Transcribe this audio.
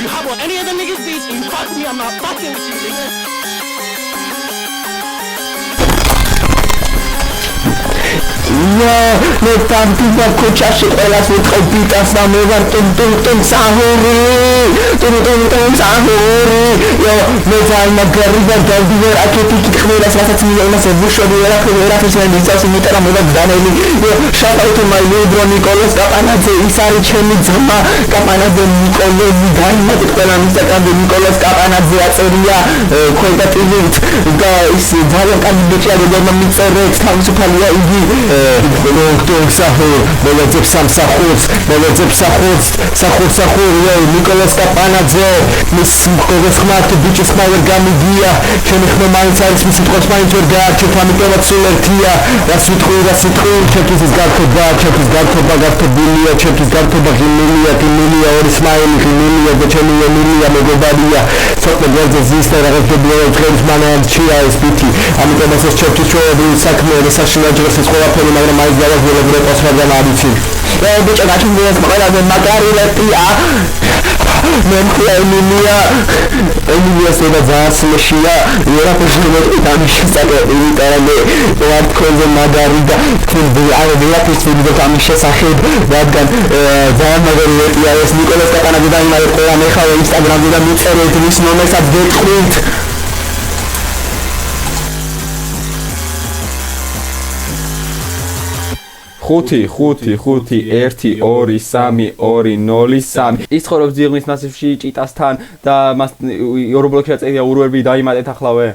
you hop on any of the niggas beats and you fuck me, I'm not fucking with you, nigga. მე დამტივა ქუჩაში ყველას ვიტყობ ბიტას და მე ვარ ტუნ საჰური მე ძალიან მაგარი ვარ დავდივარ აქეთი კითხველას რასაც იმას ვუშვები ვერაფერს ვერ მიწავს იმიტომ რომ მე ვარ დანელი shout-out to my little bro ნიკოლას კაპანაძე ის არის ჩემი ძმა კაპანაძე ნიკოლოზი გაიმართეთ ყველა მისაკამდე ნიკოლას კაპანაძე აწერია კონტაქტით და ის ძალიან კარგი ბიჭია რომელმა მიწერეთ თავისუფალია იგი Doktor Sahur, Melodip Samsahurs, Melodip Sahurs, Nicolas Kapanadze, Miss Kogosmat, Bitches Power Gamidia, Chemical Minds, Miss Cosmine Turgat, Chepamitola Sulertia, Rasitru, Chekis is Garkoba, Chekis Garkoba, Garkobilia, Chekis Garkoba, Himilia, or Ismail, Himilia, the Chemilia, Megobadia, Sotna Brothers, Zister, Rekabio, Frenchman, and Chia is Pity, Amitabas Church, the Sakme, the Sasha Angeles, mais dela vou passar da nariz. Bicho gato mesmo, olha a macarena pia. Mesmo a Emilia se das mexia, e era por cima do camicha, sabe? Ele era uma coisa magarida, que veio a pessoa do camicha sahib, vadgan, vai magarena pia, esse Nicolas Kapanadze da Maria Mecha, o Instagram da Mitzere, isso não é sabe ხუთი 1 2 3 2 0 3 ის ცხოვრობს ძიღლის მასივში ჭიტასთან და მას ევრობლოკში აწერია ურვერბი დაიმატეთ ახლავე